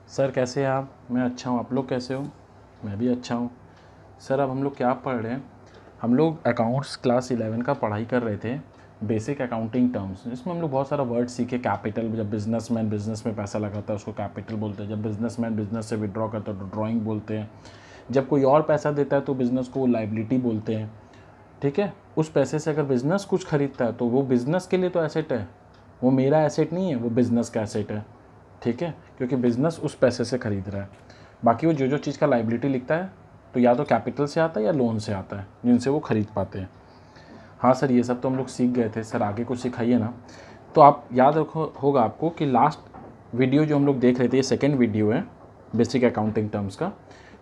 Sir कैसे हैं आप? मैं अच्छा हूँ, आप लोग कैसे हो? मैं भी अच्छा हूँ। सर अब हम लोग क्या पढ़ रहे हैं? हम लोग अकाउंट्स क्लास 11 का पढ़ाई कर रहे थे, बेसिक अकाउंटिंग टर्म्स। इसमें हम लोग बहुत सारा वर्ड सीखे। कैपिटल, जब बिजनेसमैन बिजनेस में पैसा लगाता है उसको कैपिटल बोलते हैं। जब बिजनेसमैन बिजनेस से विड्रॉ करता है तो ड्रॉइंग बोलते हैं। जब कोई और पैसा देता है तो बिज़नेस को लाइबिलिटी बोलते हैं। ठीक है, उस पैसे से अगर बिज़नेस कुछ खरीदता है तो वो बिज़नेस के लिए तो एसेट है, वो मेरा एसेट नहीं है, वो बिज़नेस का एसेट है। ठीक है, क्योंकि बिज़नेस उस पैसे से खरीद रहा है। बाकी वो जो जो चीज़ का लाइबिलिटी लिखता है तो या तो कैपिटल से आता है या लोन से आता है, जिनसे वो खरीद पाते हैं। हाँ सर, ये सब तो हम लोग सीख गए थे। सर आगे कुछ सिखाइए ना। तो आप याद रखो होगा आपको कि लास्ट वीडियो जो हम लोग देख रहे थे, ये सेकेंड वीडियो है बेसिक अकाउंटिंग टर्म्स का।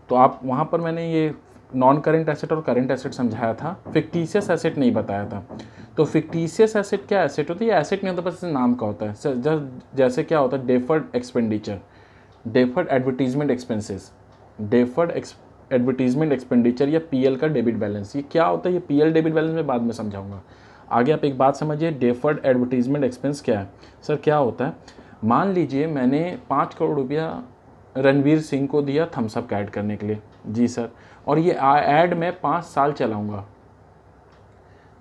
तो आप वहाँ पर मैंने ये नॉन करेंट एसेट और करेंट एसेट समझाया था, फिक्टिशियस एसेट नहीं बताया था। तो फिक्टिशियस एसेट क्या एसेट होता है? ये एसेट नहीं होता, बस नाम का होता है। जैसे क्या होता है, deferred expenditure, deferred advertisement expenses, deferred advertisement expenditure या पीएल का डेबिट बैलेंस। ये क्या होता है? ये पीएल डेबिट बैलेंस में बाद में समझाऊंगा। आगे आप एक बात समझिए, डेफर्ड एडवर्टीजमेंट एक्सपेंस क्या है? सर क्या होता है, मान लीजिए मैंने 5 करोड़ रुपया रणवीर सिंह को दिया थम्सअप का ऐड करने के लिए। जी सर, और ये ऐड मैं 5 साल चलाऊंगा,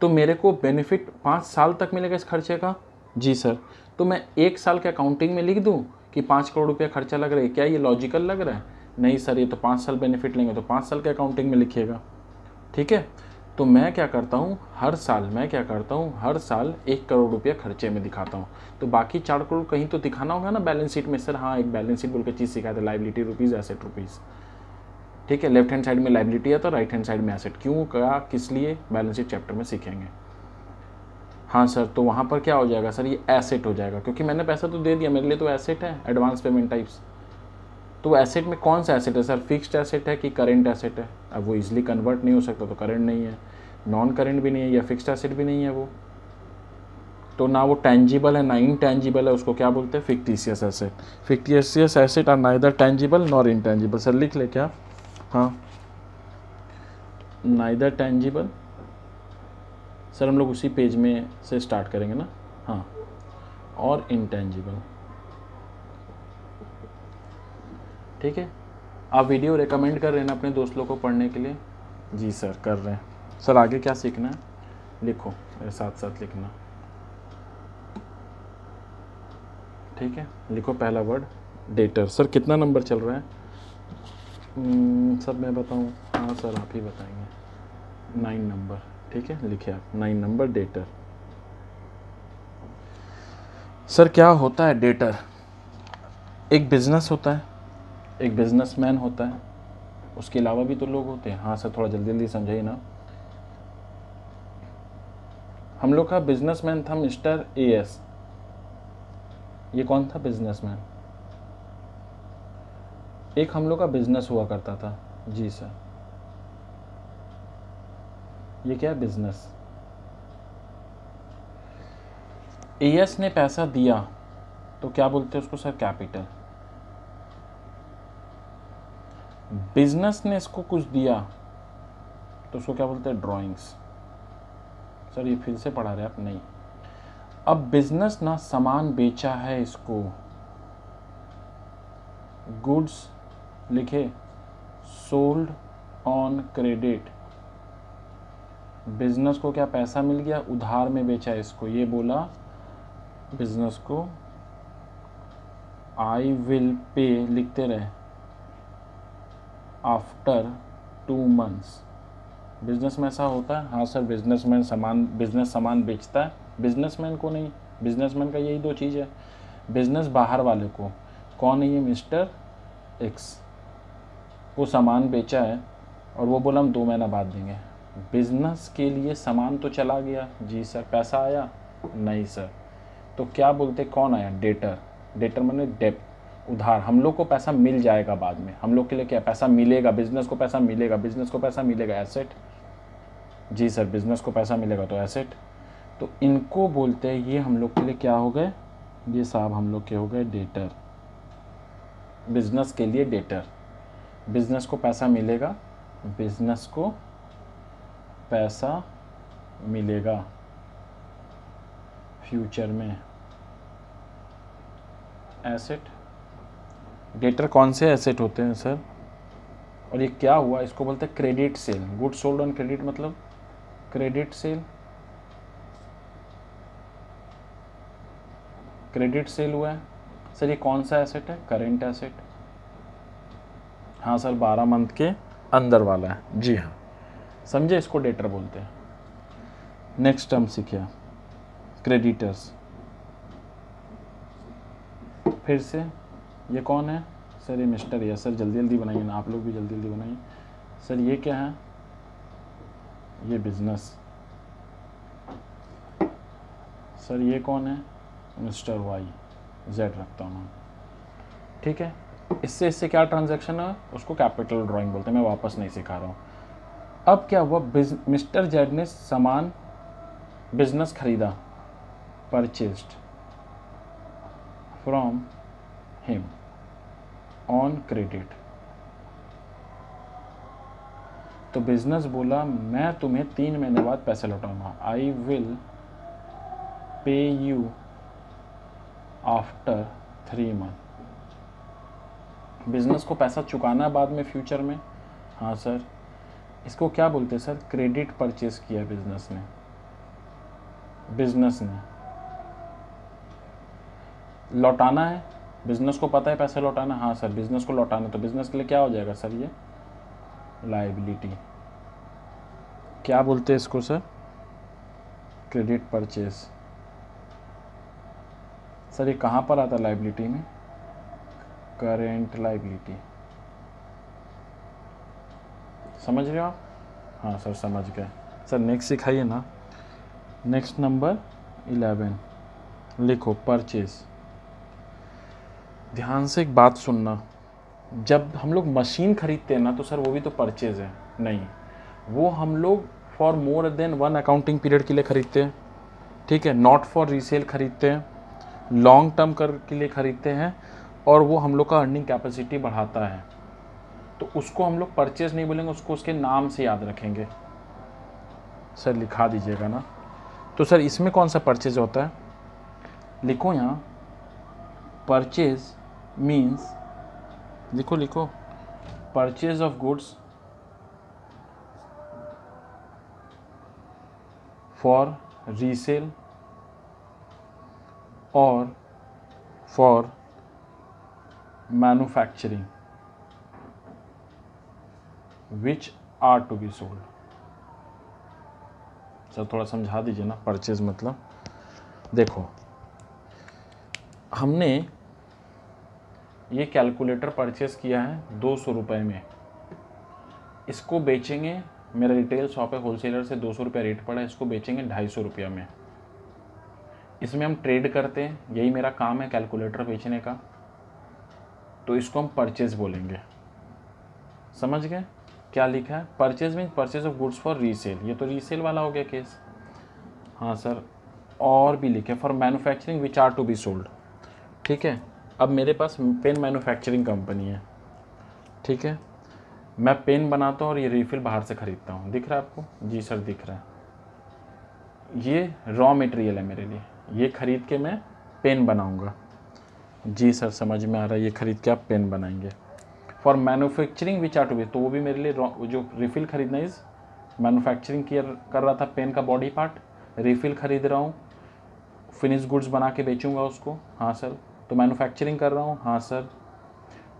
तो मेरे को बेनिफिट 5 साल तक मिलेगा इस खर्चे का? जी सर। तो मैं 1 साल के अकाउंटिंग में लिख दूं कि 5 करोड़ रुपया खर्चा लग रहा है? क्या ये लॉजिकल लग रहा है? नहीं सर, ये तो 5 साल बेनिफिट लेंगे तो 5 साल के अकाउंटिंग में लिखिएगा। ठीक है, तो मैं क्या करता हूँ, हर साल 1 करोड़ रुपया खर्चे में दिखाता हूँ। तो बाकी 4 करोड़ कहीं तो दिखाना होगा ना बैलेंस शीट में। सर हाँ, एक बैलेंस शीट बोल के चीज़ सिखाया था, लाइबिलिटी रुपीज़, एसेट रुपीज़। ठीक है, लेफ्ट हैंड साइड में लाइबिलिटी है तो राइट हैंड साइड में एसेट। क्यों, क्या, किस लिए, बैलेंस शीट चैप्टर में सीखेंगे। हाँ सर, तो वहाँ पर क्या हो जाएगा सर, ये एसेट हो जाएगा, क्योंकि मैंने पैसा तो दे दिया, मेरे लिए तो एसेट है, एडवांस पेमेंट टाइप्स। तो एसेट में कौन सा एसेट है सर? फिक्स्ड एसेट है कि करेंट एसेट है? अब वो इजीली कन्वर्ट नहीं हो सकता, तो करेंट नहीं है, नॉन करेंट भी नहीं है, या फिक्स्ड एसेट भी नहीं है वो। तो ना वो टेंजिबल है ना इनटेंजिबल है, उसको क्या बोलते हैं? Fictitious asset. Fictitious asset are neither tangible nor intangible. Sir लिख ले क्या? हाँ, नाइदर टेंजिबल। सर हम लोग उसी पेज में से स्टार्ट करेंगे ना। हाँ, और इंटेंजिबल। ठीक है, आप वीडियो रेकमेंड कर रहे हैं ना अपने दोस्त लोग को पढ़ने के लिए? जी सर कर रहे हैं। सर आगे क्या सीखना है? लिखो, मेरे साथ साथ लिखना। ठीक है, लिखो पहला वर्ड डेटर। सर कितना नंबर चल रहा है? सर मैं बताऊं? हाँ सर आप ही बताएंगे। 9 नंबर। ठीक है, लिखे आप 9 नंबर डेटर। सर क्या होता है डेटर? एक बिजनेस होता है, एक बिजनेसमैन होता है, उसके अलावा भी तो लोग होते हैं। हाँ सर, थोड़ा जल्दी जल्दी समझाइए ना। हम लोग का बिजनेसमैन था मिस्टर एएस। ये कौन था बिजनेसमैन? एक हम लोग का बिजनेस हुआ करता था। जी सर। ये क्या है? बिजनेस। एएस ने पैसा दिया तो क्या बोलते हैं उसको सर? कैपिटल। बिजनेस ने इसको कुछ दिया तो उसको क्या बोलते हैं? ड्राइंग्स। सर ये फिर से पढ़ा रहे आप? नहीं। अब बिजनेस ना सामान बेचा है इसको, गुड्स लिखे, सोल्ड ऑन क्रेडिट। बिजनेस को क्या पैसा मिल गया? उधार में बेचा है इसको। ये बोला बिजनेस को आई विल पे, लिखते रहे, आफ्टर 2 months। बिजनेस में ऐसा होता है? हाँ सर, बिजनेसमैन बिजनेस सामान बेचता है, बिजनेसमैन को नहीं। बिजनेसमैन का यही 2 चीज़ है, बिजनेस बाहर वाले को। कौन है ये? Mister x. वो सामान बेचा है और वो बोला हम 2 महीना बाद देंगे। बिजनेस के लिए सामान तो चला गया। जी सर। पैसा आया? नहीं सर। तो क्या बोलते, कौन आया? डेटर। डेटर माने डेप, उधार। हम लोग को पैसा मिल जाएगा बाद में, हम लोग के लिए क्या? पैसा मिलेगा, बिजनेस को पैसा मिलेगा, बिजनेस को पैसा मिलेगा, एसेट। जी सर, बिजनेस को पैसा मिलेगा तो एसेट। तो इनको बोलते हैं, ये हम लोग के लिए क्या हो गए? ये साहब हम लोग के हो गए डेटर। बिजनेस के लिए डेटर। बिजनेस को पैसा मिलेगा, बिजनेस को पैसा मिलेगा फ्यूचर में, एसेट। डेटर कौन से एसेट होते हैं सर? और ये क्या हुआ, इसको बोलते हैं credit sale. Good sold on credit मतलब क्रेडिट सेल, क्रेडिट सेल हुआ है। सर ये कौन सा एसेट है? Current asset. हाँ सर 12 मंथ के अंदर वाला है। जी हाँ, समझे, इसको डेटर बोलते हैं। नेक्स्ट टर्म सीखिए, क्रेडिटर्स। फिर से ये कौन है सर? ये मिस्टर है सर। जल्दी जल्दी बनाइए ना, आप लोग भी जल्दी जल्दी बनाइए। सर ये क्या है? ये बिजनेस। सर ये कौन है? मिस्टर वाई, जेड रखता हूँ मैं, ठीक है। इससे क्या ट्रांजैक्शन है, उसको कैपिटल ड्राइंग बोलते हैं। मैं वापस नहीं सिखा रहा हूँ। अब क्या हुआ, मिस्टर जेड ने सामान बिजनेस खरीदा, purchased from him on credit. तो बिजनेस बोला मैं तुम्हें 3 महीने बाद पैसे लौटाऊंगा, I will pay you after 3 month. Business को पैसा चुकाना है बाद में, फ्यूचर में। हाँ सर, इसको क्या बोलते हैं सर? क्रेडिट परचेज किया बिजनेस ने। बिजनेस ने लौटाना है, बिजनेस को पता है पैसे लौटाना। हाँ सर, बिजनेस को लौटाना, तो बिजनेस के लिए क्या हो जाएगा सर? ये लायबिलिटी। क्या बोलते हैं इसको सर? Credit purchase. सर ये कहाँ पर आता है लायबिलिटी में? Current liability. समझ रहे हो आप? हाँ सर समझ गए। सर नेक्स्ट सिखाइए ना। नेक्स्ट नंबर 11 लिखो, परचेज। ध्यान से एक बात सुनना, जब हम लोग मशीन खरीदते हैं ना तो सर वो भी तो परचेज है। नहीं, वो हम लोग for more than 1 accounting period के लिए खरीदते हैं, ठीक है। नॉट फॉर रीसेल खरीदते हैं, लॉन्ग टर्म कर के लिए खरीदते हैं, और वो हम लोग का अर्निंग कैपेसिटी बढ़ाता है। तो उसको हम लोग परचेज नहीं बोलेंगे, उसको उसके नाम से याद रखेंगे। सर लिखा दीजिएगा ना। तो सर इसमें कौन सा परचेज होता है? लिखो यहाँ, परचेज मीन्स, लिखो लिखो, purchase of goods for resale और for manufacturing which are to be sold. Sir थोड़ा समझा दीजिए ना, परचेज मतलब। देखो, हमने ये कैलकुलेटर परचेज़ किया है 200 रुपये में, इसको बेचेंगे, मेरा रिटेल शॉप है, होलसेलर से 200 रुपये रेट पड़ा है, इसको बेचेंगे 250 रुपये में। इसमें हम ट्रेड करते हैं, यही मेरा काम है कैलकुलेटर बेचने का, तो इसको हम परचेज़ बोलेंगे। समझ गए क्या लिखा है? Purchase means purchase of goods for resale, ये तो रीसेल वाला हो गया केस। हाँ सर, और भी लिखे, for manufacturing which are to be sold, ठीक है। अब मेरे पास पेन मैन्युफैक्चरिंग कंपनी है, ठीक है। मैं पेन बनाता हूँ और ये रिफ़िल बाहर से ख़रीदता हूँ। दिख रहा है आपको? जी सर दिख रहा है। ये रॉ मटेरियल है मेरे लिए, ये ख़रीद के मैं पेन बनाऊँगा। जी सर समझ में आ रहा है, ये ख़रीद के आप पेन बनाएंगे। For manufacturing which are to be, तो वो भी मेरे लिए जो रिफ़िल ख़रीदना इज़ मैन्युफैक्चरिंग कर रहा था पेन का बॉडी पार्ट, रिफ़िल ख़रीद रहा हूँ, फिनिश गुड्स बना के बेचूँगा उसको। हाँ सर, तो मैन्युफैक्चरिंग कर रहा हूँ। हाँ सर,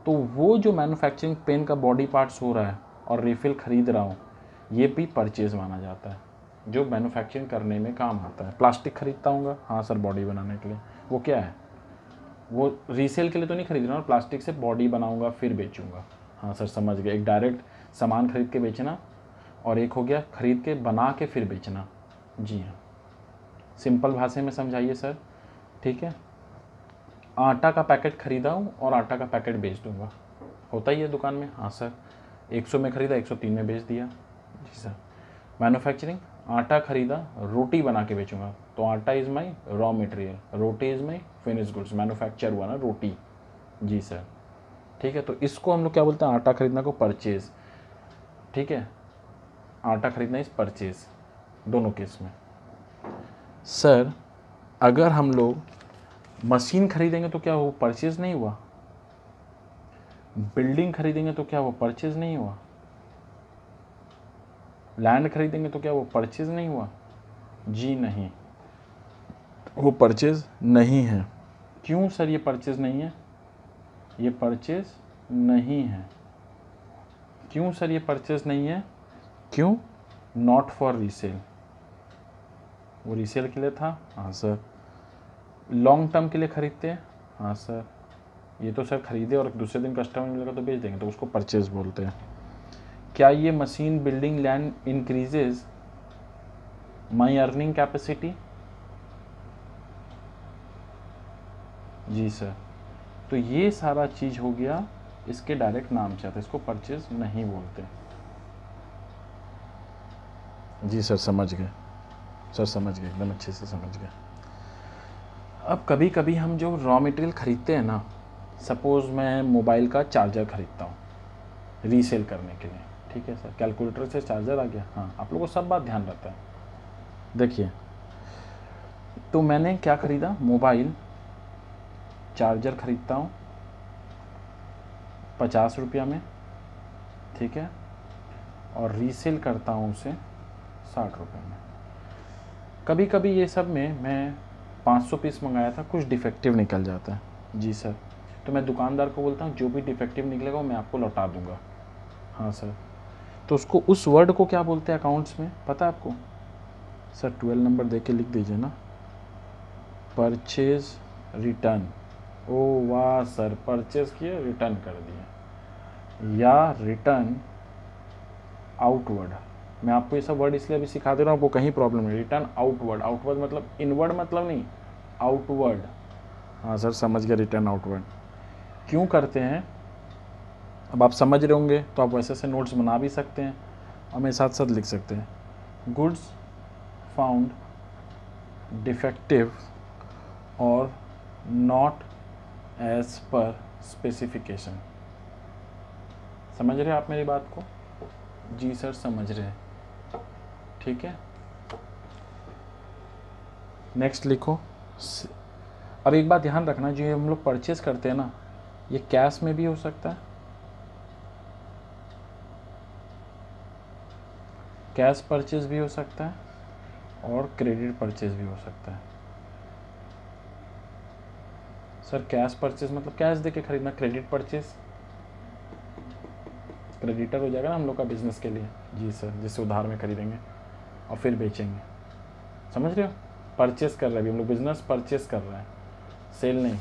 तो वो जो मैन्युफैक्चरिंग पेन का बॉडी पार्ट्स हो रहा है और रिफ़िल ख़रीद रहा हूँ, ये भी परचेज़ माना जाता है, जो मैन्युफैक्चरिंग करने में काम आता है। प्लास्टिक खरीदता हूँ, हाँ सर बॉडी बनाने के लिए, वो क्या है? वो रीसेल के लिए तो नहीं खरीद रहा हूँ, प्लास्टिक से बॉडी बनाऊँगा फिर बेचूँगा। हाँ सर समझ गए, एक डायरेक्ट सामान खरीद के बेचना और एक हो गया खरीद के बना के फिर बेचना। जी हाँ, सिंपल भाषा में समझाइए सर, ठीक है। आटा का पैकेट खरीदा हूँ और आटा का पैकेट बेच दूँगा, होता ही है दुकान में। हाँ सर, 100 में खरीदा 103 में बेच दिया। जी सर। मैन्युफैक्चरिंग, आटा खरीदा रोटी बना के बेचूंगा, तो आटा is my raw material, roti is my finish goods, manufacture हुआ ना रोटी। जी सर, ठीक है। तो इसको हम लोग क्या बोलते हैं? आटा खरीदना को परचेज़, ठीक है। आटा खरीदना इज़ परचेज़, दोनों केस में। सर अगर हम लोग मशीन खरीदेंगे तो क्या हो? परचेज़ नहीं हुआ, बिल्डिंग खरीदेंगे तो क्या वो परचेज नहीं हुआ? लैंड खरीदेंगे तो क्या वो परचेज नहीं हुआ? जी नहीं, वो परचेज नहीं है। क्यों सर ये परचेज नहीं है? ये परचेज नहीं है। क्यों सर ये परचेज नहीं है? क्यों? Not for resale. वो रीसेल के लिए था? हाँ सर। लॉन्ग टर्म के लिए खरीदते हैं? हाँ सर। ये तो सर खरीदे और दूसरे दिन कस्टमर मिलेगा तो बेच देंगे, तो उसको परचेज बोलते हैं। क्या ये machine, building, land increases my earning capacity? जी सर। तो ये सारा चीज़ हो गया, इसके डायरेक्ट नाम से आता है, इसको परचेज नहीं बोलते। जी सर समझ गए, सर समझ गए, एकदम अच्छे से समझ गए। अब कभी कभी हम जो रॉ मटेरियल खरीदते हैं ना, सपोज़ मैं मोबाइल का चार्जर खरीदता हूँ रीसेल करने के लिए, ठीक है सर, कैलकुलेटर से चार्जर आ गया, हाँ आप लोगों को सब बात ध्यान रहता है। देखिए, तो मैंने क्या ख़रीदा, मोबाइल चार्जर ख़रीदता हूँ 50 रुपया में, ठीक है, और रीसेल करता हूँ उसे 60 रुपये में। कभी कभी ये सब में मैं 500 पीस मंगाया था, कुछ डिफेक्टिव निकल जाता है। जी सर। तो मैं दुकानदार को बोलता हूँ जो भी डिफेक्टिव निकलेगा वो मैं आपको लौटा दूंगा। हाँ सर। तो उसको, उस वर्ड को क्या बोलते हैं अकाउंट्स में, पता है आपको? सर 12 नंबर दे के लिख दीजिए ना, परचेज रिटर्न। ओ वाह सर, परचेज किए रिटर्न कर दिया, या रिटर्न आउटवर्ड। मैं आपको ये सब वर्ड इसलिए अभी सिखा दे रहा हूँ, आपको कहीं प्रॉब्लम नहीं। रिटर्न आउटवर्ड, आउटवर्ड मतलब इनवर्ड मतलब नहीं, आउटवर्ड। हाँ सर समझ गया, रिटर्न आउटवर्ड। क्यों करते हैं अब आप समझ रहे होंगे, तो आप वैसे से नोट्स बना भी सकते हैं और मेरे साथ साथ लिख सकते हैं। गुड्स फाउंड डिफेक्टिव और नॉट एज पर स्पेसिफिकेशन। समझ रहे हैं आप मेरी बात को? जी सर समझ रहे हैं, ठीक है। नेक्स्ट लिखो। अब एक बात ध्यान रखना, जो हम लोग परचेज करते हैं ना, ये कैश में भी हो सकता है, कैश परचेज भी हो सकता है और क्रेडिट परचेज भी हो सकता है। सर कैश परचेज मतलब कैश देके खरीदना, क्रेडिट परचेज क्रेडिटर हो जाएगा ना हम लोग का बिजनेस के लिए। जी सर, जिससे उधार में खरीदेंगे और फिर बेचेंगे। समझ रहे हो? परचेस कर रहे हैं अभी हम लोग, बिजनेस परचेस कर रहे हैं, सेल नहीं।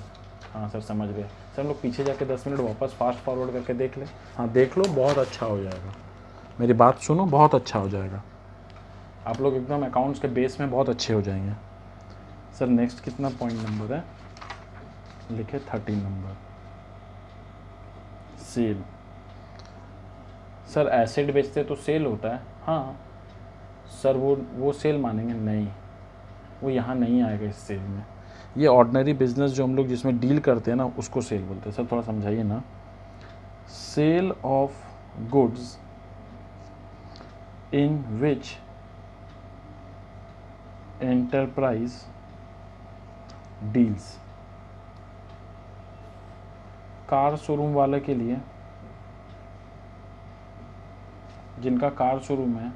हाँ सर समझ गए। सर हम लोग पीछे जाके 10 मिनट वापस फास्ट फॉरवर्ड करके देख लें। हाँ देख लो, बहुत अच्छा हो जाएगा, मेरी बात सुनो, बहुत अच्छा हो जाएगा, आप लोग एकदम अकाउंट्स के बेस में बहुत अच्छे हो जाएंगे। सर नेक्स्ट कितना पॉइंट नंबर है, लिखे 13 नंबर, सेल। सर एसेट बेचते तो सेल होता है। हाँ सर वो सेल मानेंगे नहीं, वो यहाँ नहीं आएगा इस सेल में। ये ऑर्डिनरी बिजनेस जो हम लोग जिसमें डील करते हैं ना, उसको सेल बोलते हैं। सर थोड़ा समझाइए ना। Sale of goods in which enterprise deals. Car showroom वाले के लिए, जिनका कार शोरूम है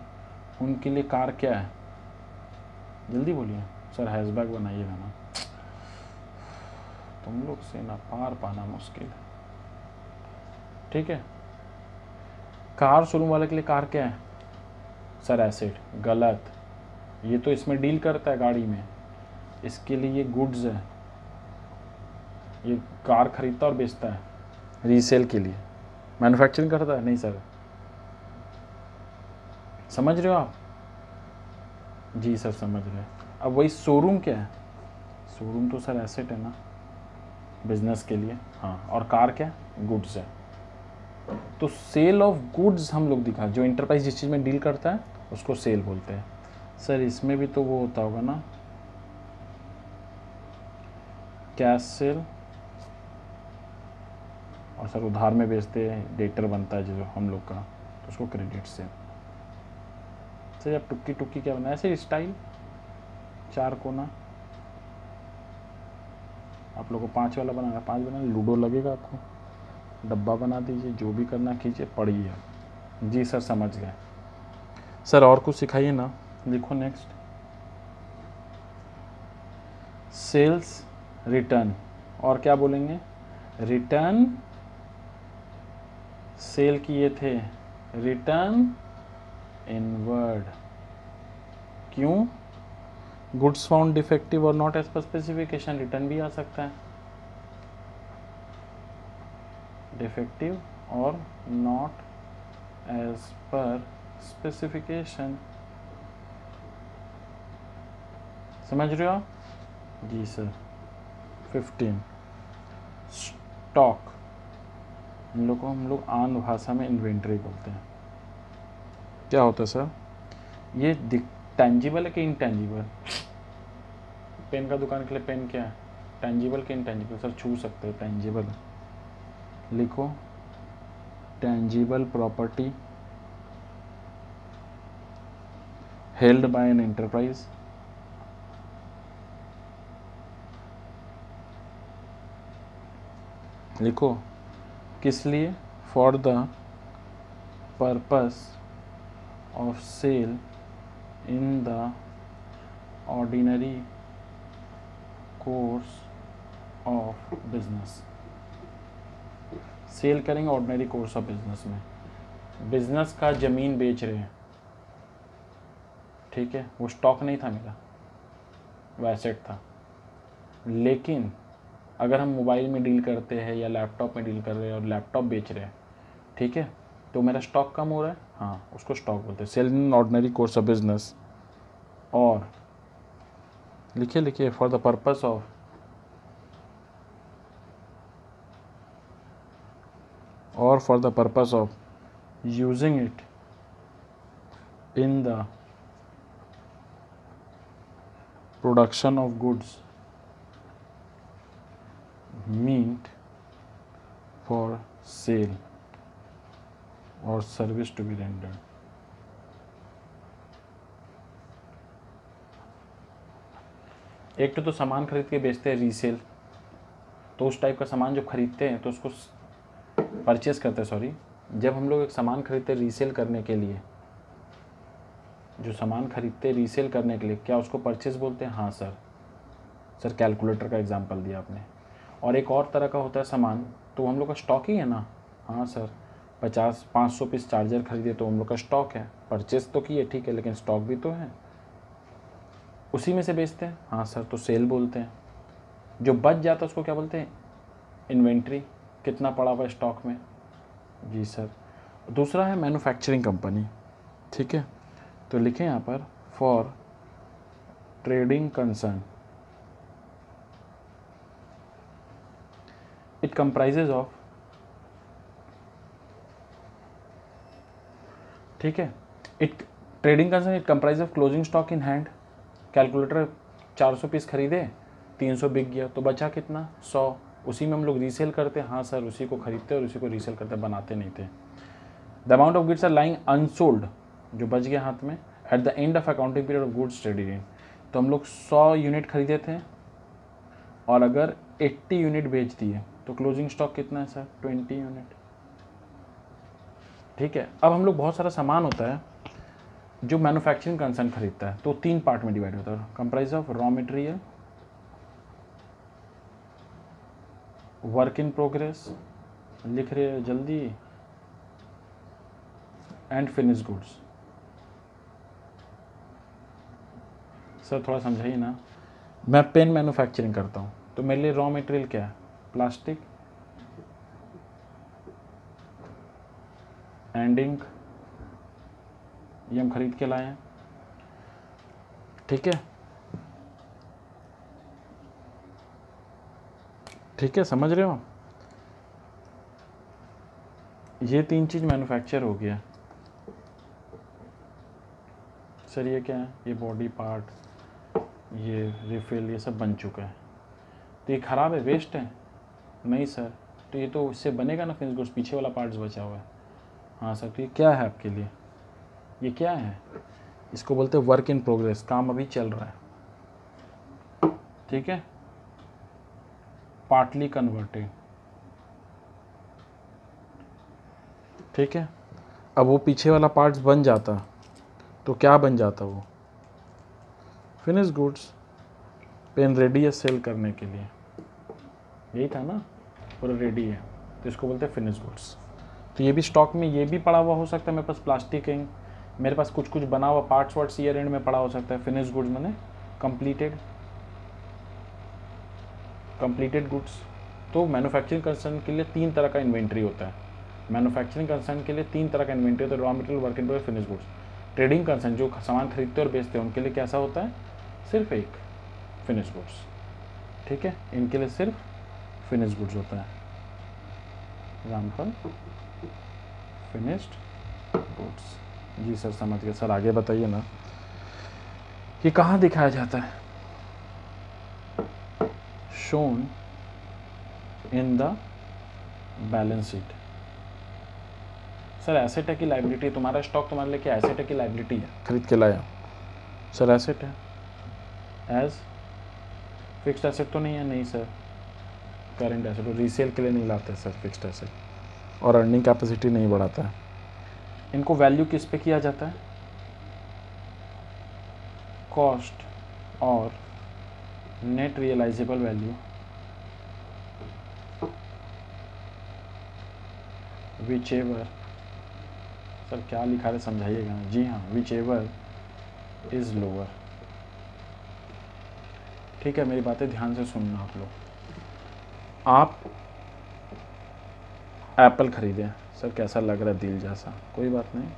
उनके लिए कार क्या है, जल्दी बोलिए। सर हैशबैग बनाइएगा ना, तुम लोग से ना पार पाना मुश्किल है, ठीक है। कार शोरूम वाले के लिए कार क्या है? Sir asset. गलत, ये तो इसमें डील करता है गाड़ी में, इसके लिए ये गुड्स है, ये कार खरीदता और बेचता है रीसेल के लिए, मैन्युफैक्चरिंग करता है नहीं सर। समझ रहे हो आप? जी सर समझ रहे हैं। अब वही शोरूम क्या है? शोरूम तो सर एसेट है ना बिजनेस के लिए। हाँ, और कार क्या है? गुड्स है। तो सेल ऑफ गुड्स हम लोग दिखा, जो इंटरप्राइज जिस चीज़ में डील करता है उसको सेल बोलते हैं। सर इसमें भी तो वो होता होगा ना, कैश सेल, और सर उधार में बेचते हैं, डेटर बनता है जो हम लोग का, तो उसको क्रेडिट सेल। सर अब टुक्की टुक्की क्या बना, ऐसे स्टाइल 4 कोना, आप लोग को 5 वाला बनाना, 5 बनाना, लूडो लगेगा आपको, डब्बा बना दीजिए, जो भी करना कीजिए, पढ़िए। जी सर समझ गए। सर और कुछ सिखाइए ना। लिखो नेक्स्ट। सेल्स रिटर्न, और क्या बोलेंगे? रिटर्न। सेल किए थे, रिटर्न इनवर्ड। क्यों? गुड्स फाउंड डिफेक्टिव और not as per specification, return भी आ सकता है, डिफेक्टिव और नॉट एज पर स्पेसिफिकेशन। समझ रहे हो आप? जी सर। 15 स्टॉक, हम लोग आन भाषा में इन्वेंट्री बोलते हैं। क्या होता है सर? ये टेंजिबल है कि इनटेंजिबल? पेन का दुकान के लिए पेन क्या है? टेंजिबल कि इनटेंजिबल? सर छू सकते हो, टेंजिबल। लिखो tangible property held by an enterprise लिखो किस लिए? For the purpose of sale in the ordinary course of business. Sale करेंगे ऑर्डिनरी कोर्स ऑफ बिजनेस में। बिजनेस का ज़मीन बेच रहे हैं, ठीक है, वो स्टॉक नहीं था मेरा, वो एसेट था। लेकिन अगर हम मोबाइल में डील करते हैं या लैपटॉप में डील कर रहे हैं और लैपटॉप बेच रहे हैं, ठीक है, तो मेरा स्टॉक कम हो रहा है, हाँ, उसको स्टॉक बोलते हैं। Sale in ordinary course of business, और लिखिए for the purpose of using it in the production of goods meant for sale और सर्विस टू बी रेंडर्ड। एक तो सामान खरीद के बेचते हैं रीसेल, तो उस टाइप का सामान जो खरीदते हैं तो उसको परचेस करते हैं, सॉरी, जब हम लोग एक सामान खरीदते हैं रीसेल करने के लिए, जो सामान खरीदते हैं रीसेल करने के लिए, क्या उसको परचेस बोलते हैं? हाँ सर कैलकुलेटर का एग्जांपल दिया आपने। और एक और तरह का होता है सामान, तो हम लोग का स्टॉक ही है ना। हाँ सर, 500 पीस चार्जर खरीदे तो हम लोग का स्टॉक है, परचेस तो किए, ठीक है, लेकिन स्टॉक भी तो है, उसी में से बेचते हैं। हाँ सर, तो सेल बोलते हैं। जो बच जाता है उसको क्या बोलते हैं? इन्वेंट्री, कितना पड़ा हुआ स्टॉक में। जी सर। दूसरा है मैन्युफैक्चरिंग कंपनी, ठीक है, तो लिखें यहाँ पर for trading concern it comprises of, ठीक है, it trading concern it comprise of closing stock in hand. Calculator 400 piece खरीदे, 300 बिक गया, तो बचा कितना? 100, उसी में हम लोग रीसेल करते हैं। हाँ सर, उसी को खरीदते और उसी को रीसेल करते, बनाते नहीं थे। The amount of goods are lying unsold, जो बच गया हाथ में, at the end of accounting period of goods traded in. तो हम लोग 100 यूनिट खरीदे थे और अगर 80 यूनिट बेच दिए तो क्लोजिंग स्टॉक कितना है सर? 20 यूनिट, ठीक है। अब हम लोग बहुत सारा सामान होता है जो मैन्युफैक्चरिंग कंसर्न खरीदता है, तो 3 पार्ट में डिवाइड होता है, comprise of raw material, work in progress, लिख रहे हो जल्दी, एंड फिनिश गुड्स। सर थोड़ा समझाइए ना। मैं पेन मैन्युफैक्चरिंग करता हूँ, तो मेरे लिए रॉ मटेरियल क्या है? प्लास्टिक एंड इंक, ये हम खरीद के लाए हैं, ठीक है, ठीक है, समझ रहे हो? ये 3 चीज़ मैन्युफैक्चर हो गया। सर ये क्या है? ये बॉडी पार्ट, ये रिफिल, ये सब बन चुका है, तो ये ख़राब है, वेस्ट है? नहीं सर, तो ये तो इससे बनेगा ना फिनिश गुड्स, पीछे वाला पार्ट्स बचा हुआ है। हाँ सर, तो ये क्या है आपके लिए? ये क्या है? इसको बोलते हैं वर्क इन प्रोग्रेस, काम अभी चल रहा है, ठीक है, पार्टली कन्वर्टेड, ठीक है। अब वो पीछे वाला पार्ट्स बन जाता तो क्या बन जाता, वो फिनिश गुड्स। पेन रेडी है सेल करने के लिए, यही था ना, पूरा रेडी है तो इसको बोलते हैं फिनिश गुड्स। तो ये भी स्टॉक में ये भी पड़ा हुआ हो सकता है, मेरे पास प्लास्टिक है, मेरे पास कुछ कुछ बना हुआ पार्ट्स वार्ट्स ईयर एंड में पड़ा हो सकता है। फिनिश गुड्स मैंने कंप्लीटेड गुड्स। तो मैन्युफैक्चरिंग कंसर्न के लिए 3 तरह का इन्वेंट्री होता है। मैन्युफैक्चरिंग कंसर्न के लिए 3 तरह का इन्वेंट्री होता है, raw material, work in progress, finish goods. Trading concern जो सामान खरीदते और बेचते हैं उनके लिए कैसा होता है, सिर्फ एक फिनिश गुड्स। ठीक है, इनके लिए सिर्फ फिनिश गुड्स होता है। Example finished goods. जी सर समझ गए सर, आगे बताइए ना, ये कहाँ दिखाया जाता है, shown in the balance sheet. Sir asset है कि लाइबिलिटी, तुम्हारा स्टॉक तुम्हारे लिए क्या एसेट है कि लाइबिलिटी है, खरीद के लाया। सर एसेट है, एज फिक्स्ड एसेट तो नहीं है, नहीं सर करेंट एसेट, रीसेल के लिए नहीं लाते सर फिक्स्ड एसेट, और अर्निंग कैपेसिटी नहीं बढ़ाता है। इनको वैल्यू किस पे किया जाता है, कॉस्ट और net realisable value whichever, sir क्या लिखा है समझाइएगा। जी हाँ, विच एवर इज लोअर। ठीक है, मेरी बातें ध्यान से सुनना आप लोग। आप एप्पल खरीदें, सर कैसा लग रहा है दिल जैसा, कोई बात नहीं,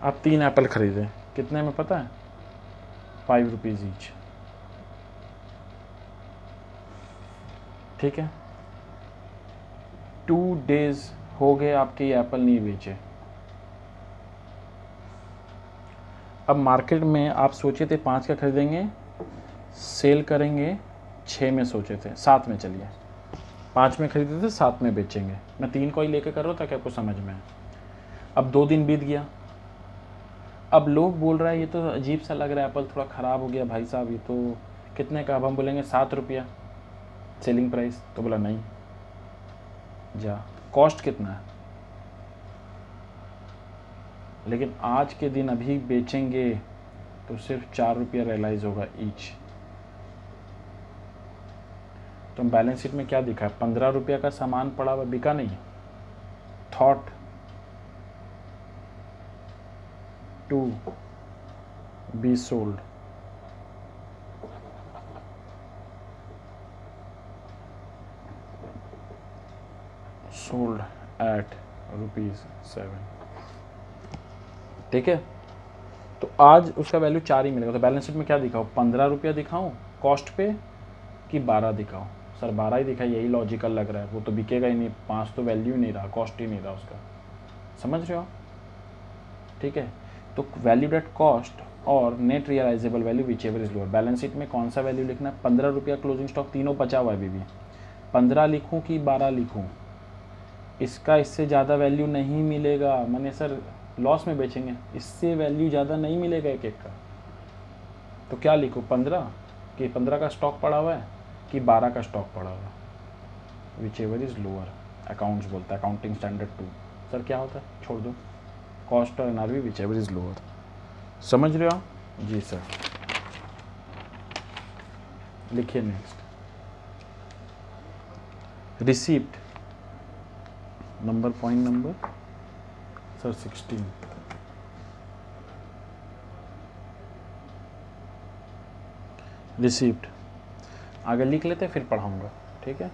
आप 3 एप्पल खरीदें, कितने में पता है, 5 रुपीज़ ईच। ठीक है, 2 डेज हो गए आपके ये एप्पल नहीं बेचे। अब मार्केट में आप सोचे थे 5 का खरीदेंगे, सेल करेंगे 6 में सोचे थे, 7 में चलिए, 5 में खरीदे थे 7 में बेचेंगे। मैं 3 को ही लेके कर रहा था, क्या आपको समझ में है। अब 2 दिन बीत गया, अब लोग बोल रहा है ये तो अजीब सा लग रहा है, एप्पल थोड़ा ख़राब हो गया भाई साहब, ये तो कितने का। अब हम बोलेंगे 7 रुपया सेलिंग प्राइस, तो बोला नहीं जा, कॉस्ट कितना है, लेकिन आज के दिन अभी बेचेंगे तो सिर्फ 4 रुपया रियलाइज होगा ईच। तो बैलेंस शीट में क्या दिखा है, 15 रुपया का सामान पड़ा हुआ, बिका नहीं, thought to be sold, sold at ₹7। ठीक है, तो आज उसका वैल्यू 4 ही मिलेगा। तो बैलेंस शीट में क्या दिखाऊँ, 15 रुपया दिखाऊँ कॉस्ट पे कि 12 दिखाऊँ। सर 12 ही दिखा, यही लॉजिकल लग रहा है, वो तो बिकेगा ही नहीं, 5 तो वैल्यू ही नहीं रहा, कॉस्ट ही नहीं रहा उसका, समझ रहे हो। ठीक है, तो वैल्यूड एट कॉस्ट और net realisable value whichever is lower. Balance sheet में कौन सा वैल्यू लिखना है, 15 रुपया क्लोजिंग स्टॉक, तीनों बचा हुआ है अभी भी, 15 लिखूँ कि 12 लिखूँ, इसका इससे ज़्यादा वैल्यू नहीं मिलेगा। मैंने सर लॉस में बेचेंगे, इससे वैल्यू ज़्यादा नहीं मिलेगा एक एक का, तो क्या लिखूँ, 15 कि 15 का स्टॉक पड़ा हुआ है कि 12 का स्टॉक पड़ा हुआ है, which ever is lower. Accounts बोलता है, अकाउंटिंग स्टैंडर्ड 2। सर क्या होता है, छोड़ दो, कॉस्ट और NRV which ever is lower. समझ रहे हो आप, जी सर। लिखिए next, receipt number, point number sir 16। Receipt आगे लिख लेते फिर पढ़ाऊँगा, ठीक है।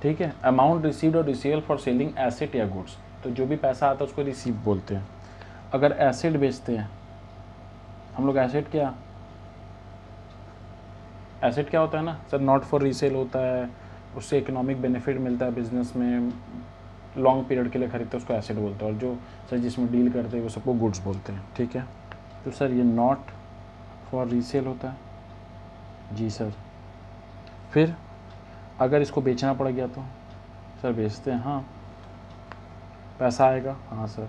ठीक है, अमाउंट रिसीव्ड और रिसीवेबल फॉर सेलिंग एसेट या गुड्स। तो जो भी पैसा आता है उसको रिसीव बोलते हैं। अगर एसेट बेचते हैं हम लोग, एसेट क्या होता है ना सर, नॉट फॉर रीसेल होता है, उससे इकोनॉमिक बेनिफिट मिलता है बिजनेस में, लॉन्ग पीरियड के लिए खरीदते हैं उसको एसेट बोलते हैं, और जो सर जिसमें डील करते हैं वो सबको गुड्स बोलते हैं। ठीक है, तो सर ये नॉट फॉर रीसेल होता है, जी सर। फिर अगर इसको बेचना पड़ गया तो सर बेचते हैं, हाँ पैसा आएगा, हाँ सर।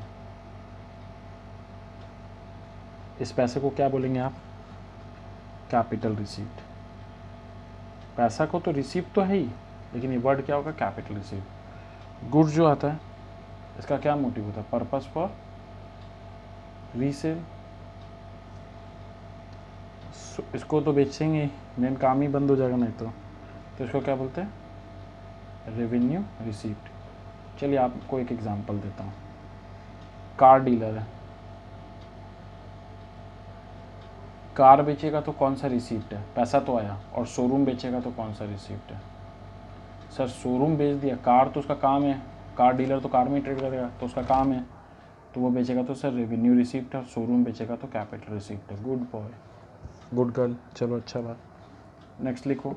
इस पैसे को क्या बोलेंगे आप, कैपिटल रिसीप्ट। पैसा को तो रिसीव तो है ही, लेकिन ये वर्ड क्या होगा, कैपिटल रिसीव। गुड्स जो आता है इसका क्या मोटिव होता है, पर्पस फॉर रीसेल, इसको तो बेचेंगे, मेन काम ही बंद हो जाएगा नहीं तो इसको क्या बोलते हैं, रेवेन्यू रिसीप्ट। चलिए आपको एक एग्जांपल देता हूँ। कार डीलर है, कार बेचेगा तो कौन सा रिसीप्ट है, पैसा तो आया, और शोरूम बेचेगा तो कौन सा रिसीप्ट है। सर शोरूम बेच दिया, कार तो उसका काम है, कार डीलर तो कार में ही ट्रेड करेगा तो उसका काम है, तो वो बेचेगा तो सर रेवेन्यू रिसीप्ट है, और शोरूम बेचेगा तो कैपिटल रिसीप्ट है। गुड बॉय, गुड गर्ल, चलो अच्छा बात। नेक्स्ट लिखो,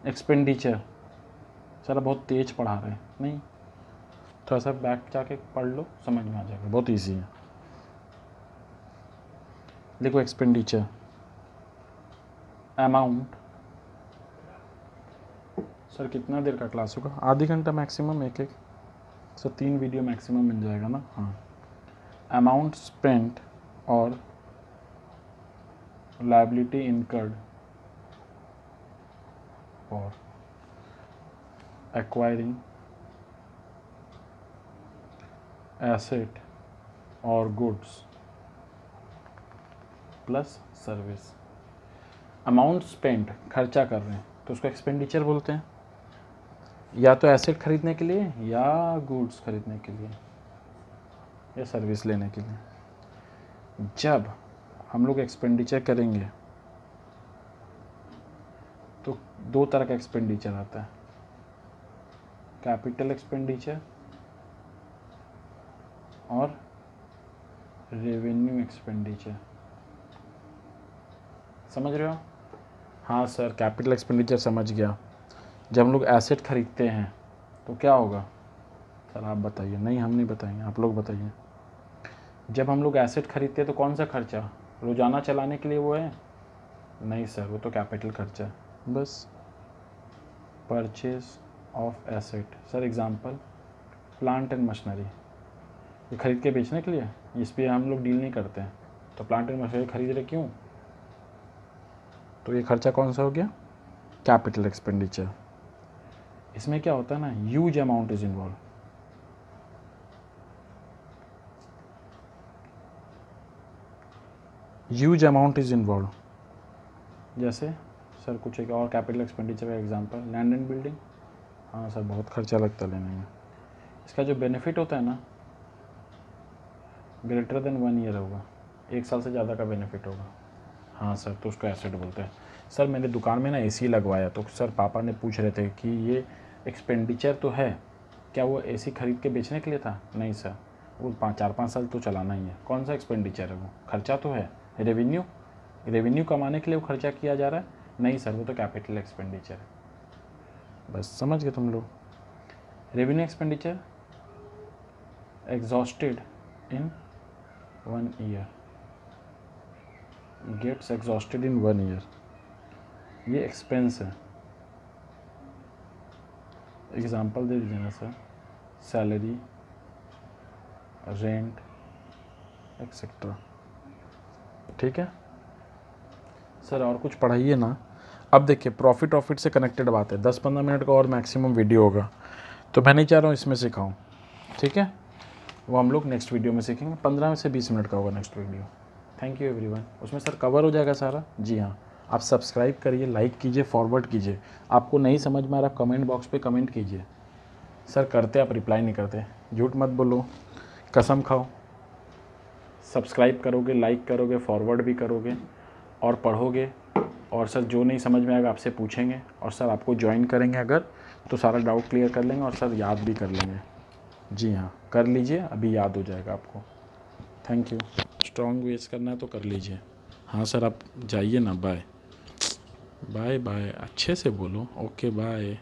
एक्सपेंडिचर। सर बहुत तेज पढ़ा रहे हैं, नहीं थोड़ा सा बैक जाके पढ़ लो, समझ में आ जाएगा, बहुत इजी है। देखो एक्सपेंडिचर, अमाउंट। सर कितना देर का क्लास होगा, आधी घंटा मैक्सिमम, एक सर 3 वीडियो मैक्सिमम मिल जाएगा ना। हाँ, अमाउंट स्पेंट और liability incurred for acquiring asset और goods plus service. Amount spent, खर्चा कर रहे हैं तो उसको एक्सपेंडिचर बोलते हैं, या तो एसेट खरीदने के लिए, या गुड्स खरीदने के लिए, या सर्विस लेने के लिए। जब हम लोग एक्सपेंडिचर करेंगे तो 2 तरह का एक्सपेंडिचर आता है, कैपिटल एक्सपेंडिचर और रेवेन्यू एक्सपेंडिचर। समझ रहे हो? हाँ सर, कैपिटल एक्सपेंडिचर समझ गया। जब हम लोग एसेट खरीदते हैं तो क्या होगा, सर आप बताइए। नहीं हम नहीं बताएंगे, आप लोग बताइए। जब हम लोग एसेट खरीदते हैं तो कौन सा खर्चा, रोज़ाना चलाने के लिए वो है, नहीं सर वो तो कैपिटल खर्चा है। बस purchase of asset, sir example plant and machinery, ये खरीद के बेचने के लिए, इस पर हम लोग डील नहीं करते हैं, तो प्लांट एंड मशीनरी खरीद रहे क्यों, तो ये खर्चा कौन सा हो गया, कैपिटल एक्सपेंडिचर। इसमें क्या होता है ना, huge amount is involve. Huge amount is involve, जैसे सर कुछ एक और कैपिटल एक्सपेंडिचर का एग्जांपल, लैंड एंड बिल्डिंग। हाँ सर बहुत खर्चा लगता है लेने में, इसका जो बेनिफिट होता है ना, ग्रेटर देन 1 ईयर होगा, 1 साल से ज़्यादा का बेनिफिट होगा। हाँ सर, तो उसको एसेट बोलते हैं। सर मैंने दुकान में ना एसी लगवाया, तो सर पापा ने पूछ रहे थे कि ये एक्सपेंडिचर तो है, क्या वो एसी खरीद के बेचने के लिए था, नहीं सर वो 4-5 साल तो चलाना ही है। कौन सा एक्सपेंडिचर है वो, खर्चा तो है, रेवेन्यू कमाने के लिए वो खर्चा किया जा रहा है, नहीं सर वो तो कैपिटल एक्सपेंडिचर है। बस समझ गए तुम लोग। रेवेन्यू एक्सपेंडिचर एग्जॉस्टेड इन 1 ईयर, गेट्स एग्जॉस्टेड इन 1 ईयर, ये एक्सपेंस है। एग्जांपल दे दीजिए ना सर, सैलरी, रेंट एक्सेट्रा। ठीक है सर, और कुछ पढ़ाइए ना। अब देखिए प्रॉफिट से कनेक्टेड बात है, 10-15 मिनट का और मैक्सिमम वीडियो होगा, तो मैं नहीं चाह रहा हूँ इसमें सिखाऊँ, ठीक है, वो हम लोग नेक्स्ट वीडियो में सीखेंगे। 15 से 20 मिनट का होगा next video. Thank you everyone. उसमें सर कवर हो जाएगा सारा। जी हाँ, आप सब्सक्राइब करिए, लाइक कीजिए, फॉरवर्ड कीजिए। आपको नहीं समझ में आ रहा, कमेंट बॉक्स पे कमेंट कीजिए। सर करते आप रिप्लाई नहीं करते, झूठ मत बोलो, कसम खाओ। सब्सक्राइब करोगे, लाइक करोगे, फॉरवर्ड भी करोगे और पढ़ोगे, और सर जो नहीं समझ में आएगा आपसे पूछेंगे, और सर आपको ज्वाइन करेंगे अगर, तो सारा डाउट क्लियर कर लेंगे, और सर याद भी कर लेंगे। जी हाँ, कर लीजिए, अभी याद हो जाएगा आपको। Thank you. स्ट्रॉन्ग वेज करना है तो कर लीजिए। हाँ सर आप जाइए ना, बाय बाय बाय, अच्छे से बोलो, ओके बाय।